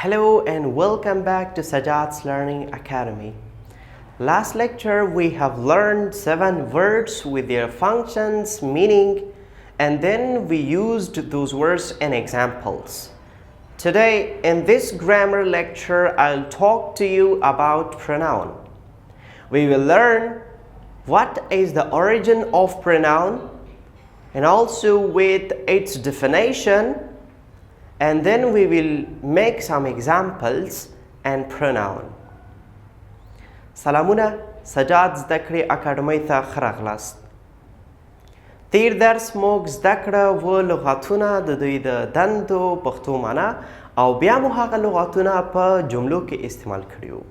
Hello and welcome back to Sajad's Learning Academy. Last lecture we have learned 7 words with their functions, meaning, and then we used those words in examples. Today in this grammar lecture I'll talk to you about pronoun. We will learn what is the origin of pronoun and also with its definition, and then we will make some examples and pronoun. سلامونه سجاد زده کړې اکاډمۍ ته ښه راغلاست. تیر درس موږ زده کړه و لغاتونه د دوی د دندو پښتو معنا او بیا مو هغه لغاتونه په جملو کې استعمال کړي وو.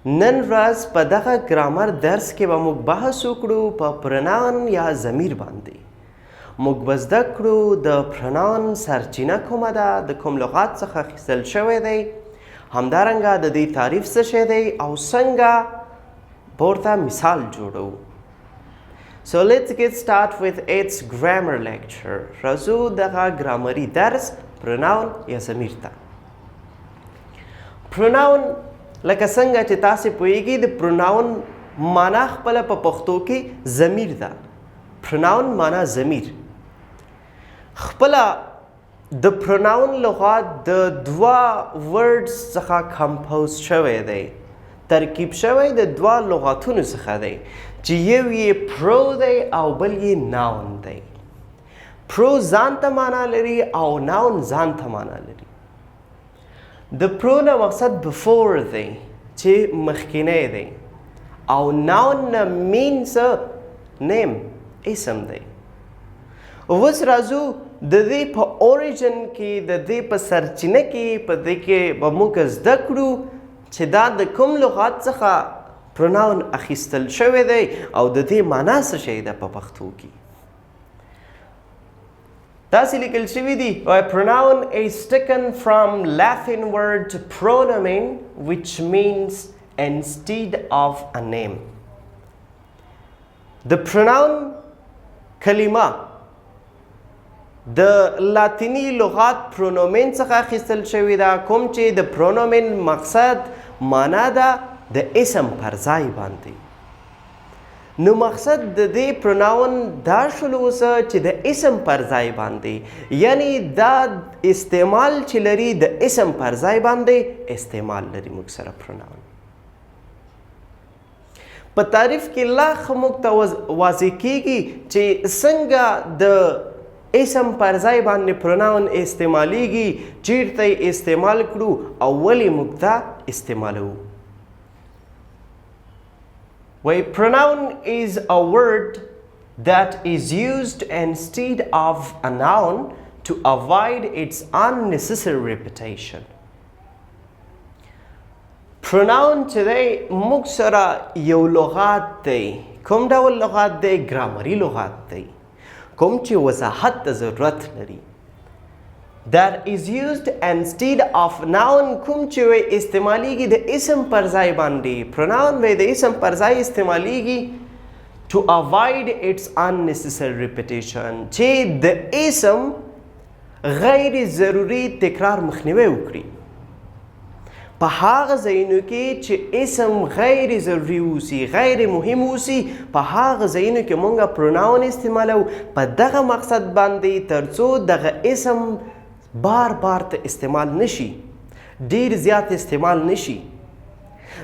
نن ورځ په دغه ګرامر درس کې به موږ بحث وکړو په پروناون یا ضمیر باندې. موږ به زده کړو د پروناون سرچینه کومه ده، د کوم لغات څخه اخیستل شوی دی، همدارنګه د دې تعریف څه شی دی او څنګه ورته مثال جوړو. So let's get started with its grammar lecture. راځو دغه ګرامري درس پروناون یا ضمیر ته. پروناون لکه څنګه چې تاسې پوهیږئ د پروناون معنا خپله په پښتو کې ضمیر ده. پروناون معنا ضمیر. خپله د پروناون لغات د 2 ورډز څخه کمپوز شوی دی، ترکیب شوی د 2 لغاتونو څخه دی چې یو یې پرو دی او بل یې ناون دی. پرو ځان ته معنا لري او ناون ځان ته معنا لري. د پرو نه مقصد بفور دی چې مخکینی دی او ناون نه مینز نیم اسم دی. اوس راځو د دې په اوریجن کې د دې په سرچینه کې په دې کې به موږ زده کړو چې دا د کوم لغات څخه پروناون اخیستل شوی دی او د دې معنا څه شی ده په پښتو کې. داسې لیکل شوي دي pronoun is taken from Latin word pronomen which means instead of a name. د pronoun کلمه د لاتینی لغات پرونومن څخه اخیستل شوې ده، کوم چې د پرونومن مقصد معنا ده د اسم پر ځای باندې. نو مقصد د دې پروناون دا شول اوسه چې د اسم پر ځای باندې، یعنی دا استعمال چې لري د اسم پر ځای باندې استعمال لري موږ سره پروناون. په تعریف کې لا ښه موږ ته واضح کیږي چې څنګه د اسم پر ځای باندې پروناون استعمالیږي، چیرته یې استعمال کړو او ولې موږ دا استعمالوو. وایي pronoun is a word that is used instead of a noun to avoid its unnecessary repetition. pronoun چې دی موږ سره یو لغات دی. کوم ډول لغات دی؟ ګرامري لغات دی، کوم چې وضاحت ته ضرورت لري. that is used instead of noun کوم چې استعمالیږي د اسم پر ځای باندې. pronoun د اسم پر ځای استعمالیږي to avoid its unnecessary repetition چې د اسم غیر ضروري تکرار مخنیوی وکړي. په هغه ځایونو کې چې اسم غیر ضروري اوسي، غیر مهم اوسي، په هغه ځایونو کې مونږ پروناون استعمالو په دغه مقصد باندې ترڅو دغه اسم بار بار ته استعمال نشي، ډیر زیات استعمال نشي.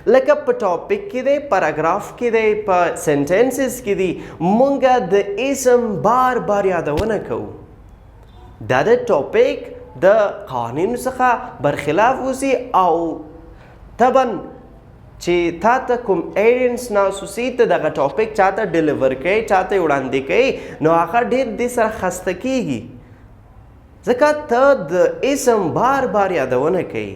لکه په ټاپک کې دی، پاراګراف کې دی، په سنټنسز کې دی، مونږ د اسم بار بار یادونه کوو. دا د ټاپک د قوانینو څخه برخلاف اوسي او طبعا چې تا ته کوم ایډینس ناسوسي ته دغه ټاپک چاته ډیلیور کوي، چاته وړاندې کوي، نو هغه ډېر دې سره خسته کیږي ځکه ته د اسم بار بار یادونه کوي.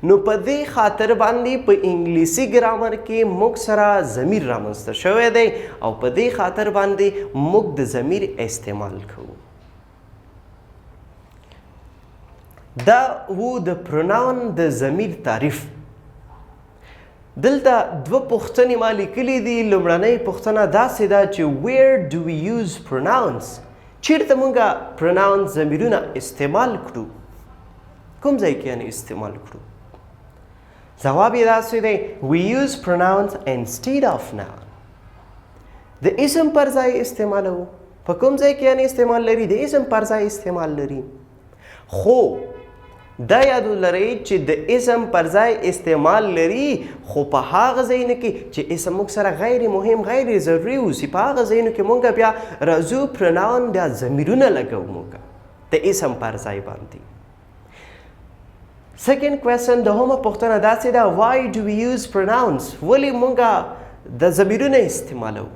نو په دې خاطر باندې په انګلیسي ګرامر کې موږ سره ضمیر رامنځته شوی دی او په دې خاطر باندې موږ د ضمیر استعمال کوو. دا و د پروناون د ضمیر تعریف. دلته 2 پوښتنې ما لیکلي دي. لومړنۍ پوښتنه داسې ده چې where do we use pronouns؟ چیرته موږ پروناون ضمیرونه استعمال کړو؟ کوم ځای کې یعنې استعمال کړو؟ ځواب یې داسې دی we use pronouns instead of noun. د اسم پر ځای استعمالوو. په کوم ځای کې یعنې استعمال لري؟ د اسم پر ځای استعمال لري. خو دا یاد ولرئ چې د اسم پر ځای استعمال لري خو په هغه ځایونو کې چې اسم موږ سره غیر مهم غیر ضروري اوسي په هغه ځایونو کې موږ بیا راځو پروناون بیا ضمیرونه لګوو موږ د اسم پر ځای باندې. سیکنډ کوېسچن دوهمه پوښتنه داسې ده why do we use pronouns؟ ولې موږ د ضمیرونه استعمالوو؟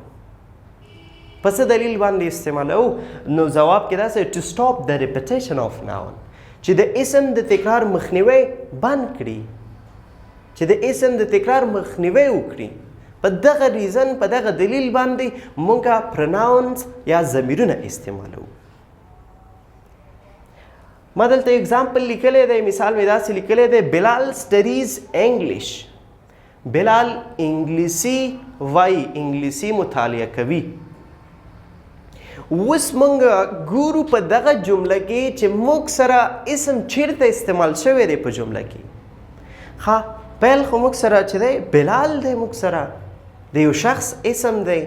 په څه دلیل باندې استعمالوو؟ نو ځواب کې داسې to stop the repetition of noun چې د اسم د تکرار مخنیوی بند کړي چې د اسم د تکرار مخنیوی وکړي. په دغه ریزن په دغه دلیل باندې موږ پروناونز یا ضمیرونه استعمالوو. ما دلته اگزامپل لیکلی دی مثال مې داسې لیکلی دی بلال سټډیز انګلیش. بلال انګلیسي وایي انګلیسي مطالعه کوي. اوس موږ ګورو په دغه جمله کې چې موږ سره اسم چیرته استعمال شوی دی په جمله کې. ښه پیل خو موږ سره چې دی بلال دی موږ سره د یو شخص اسم دی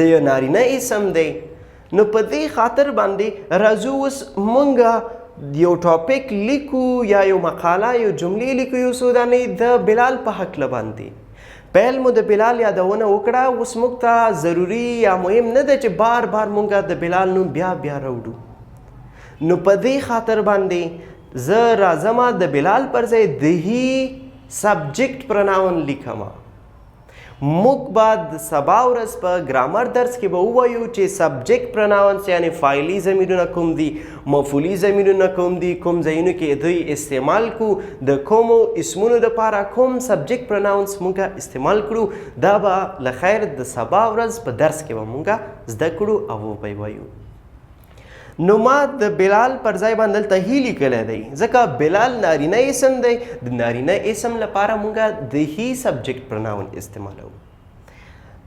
د یو نارینه اسم دی. نو په دې خاطر باندې راځو اوس موږ یو ټاپک لیکو یا یو مقاله یو جملې لیکو یو څو دانې د بلال په هکله باندې. پیل مو د بلال یادونه وکړه اوس موږ ته ضروري یا مهم نه ده چې بار بار موږ د بلال نوم بیا بیا راوړو. نو په دې خاطر باندې زه راځم د بلال پر ځای د هی سبجیکټ پروناون لیکم. موږ به د سبا ورځ په ګرامر درس کې به ووایو چې سبجیکټ پروناونس یعنې فاعلي ضمیرونه کوم دي مفعولي ضمیرونه کوم دي کوم ځایونو کې دوی استعمال کو د کومو اسمونو دپاره کوم سبجیکټ پروناونس موږ استعمال کړو. دا به له خیر د سبا ورځ په درس کې به موږ زده کړو او به وایو. نو ما د بلال پر ځای باندې دلته هی لیکلی دی ځکه بلال نارینه اسم دی د نارینه اسم لپاره موږ د هی سبجیکټ پروناون استعمالوو.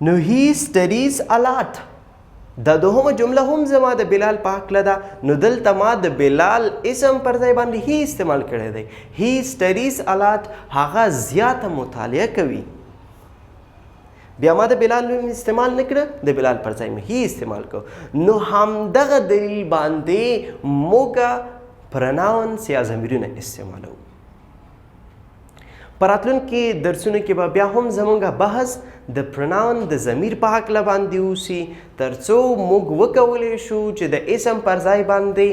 نو هی سټډیز ا لاټ دا دوهمه جمله هم زما د بلال په هکله ده. نو دلته ما د بلال اسم پر ځای باندې هی استعمال کړی دی. هی سټډیز ا لاټ هغه زیاته مطالعه کوي. بیا ما د بلال نوم استعمال نه کړه د بلال پر ځای مې هی استعمال کو. نو همدغه دلیل باندې موږ پروناونس یا ضمیرونه استعمالوو. په راتلونکي درسونو کې به بیا هم زموږ بحث د پروناون د ضمیر په هکله باندې اوسي تر څو موږ وکولی شو چې د اسم پر ځای باندې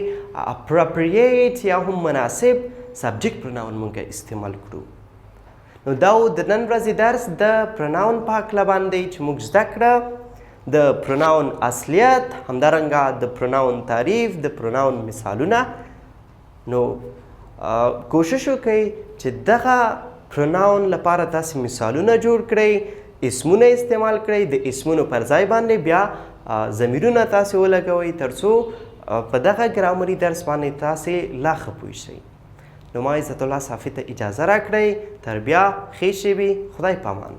اپروپریټ یا هم مناسب سبجیکټ پروناون موږ استعمال کړو. نو دا و د نن ورځې درس د پروناون په هکله باندې چې موږ زده کړه د پروناون اصلیت همدارنګه د پروناون تعریف د پروناون مثالونه. نو کوشش وکړئ چې دغه پروناون لپاره تاسې مثالونه جوړ کړئ اسمونه استعمال کړئ د اسمونو پر ځای باندې بیا ضمیرونه تاسې ولګوئ تر څو په دغه ګرامري درس باندې تاسې لا ښه پوه شئ. نو ما عزت الله صافي ته اجازه راکړئ تر بیا ښې شېبې خدای پامان.